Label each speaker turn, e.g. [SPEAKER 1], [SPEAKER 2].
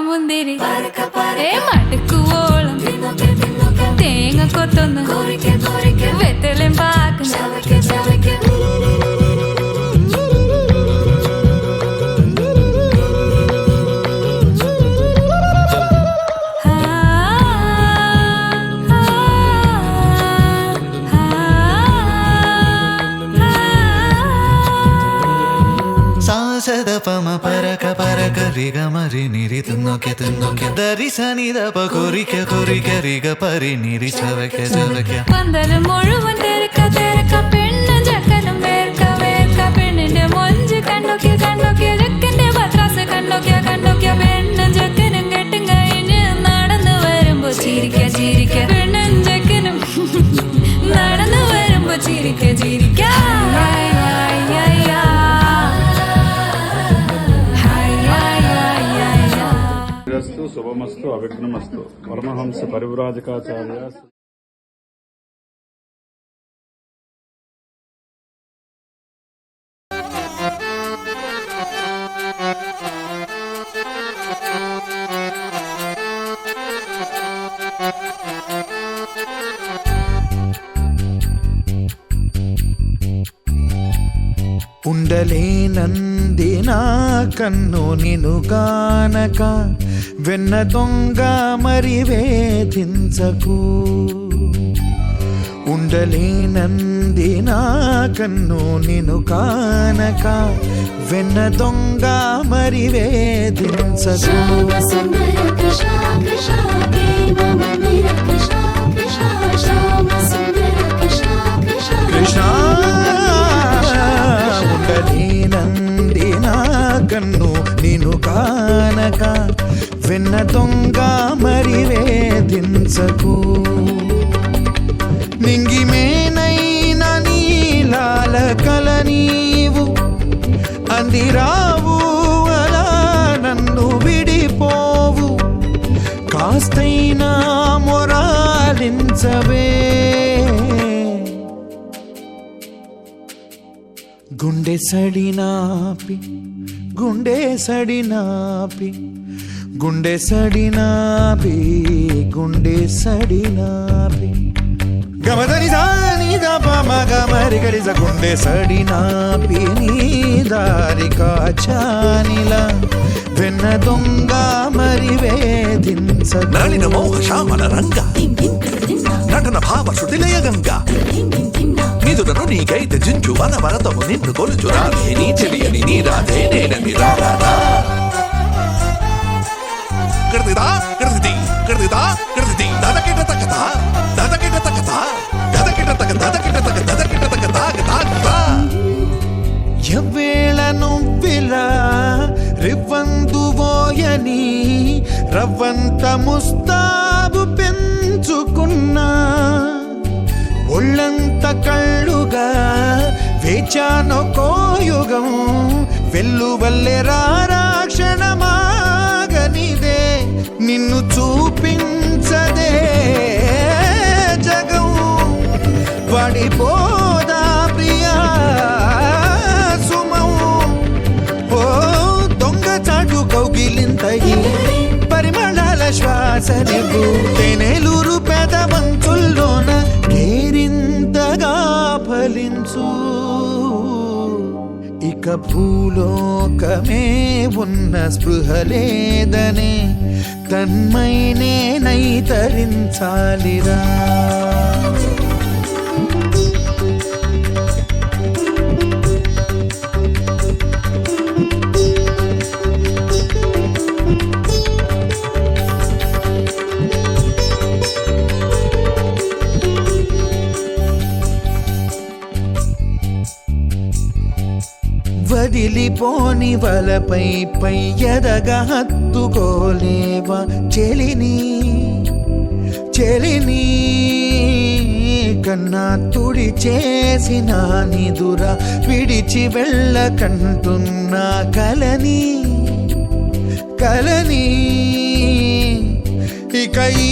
[SPEAKER 1] മുന്തിരി മടുക്കു ഓളം തേങ്ങ കൊത്തൊന്ന് വെത്തലും പാക്കും
[SPEAKER 2] సదపమ పరక పరక రిగ మరి నిరి తున్నొకె తున్నొకె దరి సని దప కొరిక కొరిక రిగ పరి నిరి చవకె చవకె
[SPEAKER 1] പന്തല് മുഴുവൻ തിരക്ക തിരക്ക പെണ്ണ് ചക്കനും വേർക്ക വേർക്ക പെണ്ണിന്റെ മൊഞ്ച് കണ്ണൊക്കെ കണ്ണൊക്കെ ചെക്കന്റെ പത്രാസ് കണ്ണൊക്കെ കണ്ണൊക്കെ പെണ്ണും ചെക്കനും കെട്ടും കഴിഞ്ഞ് നടന്നു വരുമ്പോ ചിരിക്ക ചിരിക്ക പെണ്ണും ചെക്കനും നടന്നു വരുമ്പോ ചിരിക്ക ചിരിക്ക
[SPEAKER 3] శుభమస్తు అవిఘ్నమస్తు పరమహంస పరివ్రాజకాచార్య
[SPEAKER 2] ఉండలేనందినా కన్ను నిను కానక వెన్న దొంగ మరి వేధించకు ఉండలేనందినా కన్ను నిను కానక వెన్న దొంగ మరి వేధించకు కృష్ణ ఉండలేనందినా కన్ను నిను కానక వెన్న దొంగ మరి వేధించకు నింగిమేనైనా నీలాల కల నీవు అందిరావు అలా నన్ను విడిపోవు కాస్తైనా మొరాలించవే గుండె సడినాపి గుండె సడినాపి గుండె సడినాపి గుండె సడినాపి గమదని సాని దప మగ మరి గరిజ గుండె సడినాపి నీ దారి కాచానిలా వెన్న దొంగ మరి వేధించ
[SPEAKER 4] నళిన మోహ శ్యామల రంగ నటన భావ శృతిలయ గంగ నిదుటను నీకైతే జించు వన వరతము నిన్ను కొలుచు రాధే నీ చెలియని నీ రాధే నేనని రాధా కృతిదా కృతి కృతిదా కృతి దదకిట తకత దదకిట తకత దదకిట తక దదకిట తక దదకిట తక దాగదా
[SPEAKER 2] ఎవ్వేళ నువ్విలా రివ్వందువోయని రవ్వంత ముస్తాబు పెంచుకున్నా ఒళ్ళంత కళ్ళుగా వేచానో కోయుగం వెల్లువల్లె రాక్షణమాగనిదే నిన్ను చూపించదే జగం పడిపోదా ప్రియా సుమం ఓ దొంగ చాటు కౌగిలింతయి పరిమళాల శ్వాస నివ్వు తెనెలూరు పెదవంచుల్లోన కేరింతగా ఫలించు ఇక భూలోకమే ఉన్న స్పృహలేదనే తన్మైనే నైతరించాలిరా వదిలిపోని వలపై పై ఎదగా హత్తుకోలేవా చెలిని చెలిని కన్నా తుడి చేసిన నిదుర విడిచి వెళ్ళకంటున్నా కలని కలని ఇక ఈ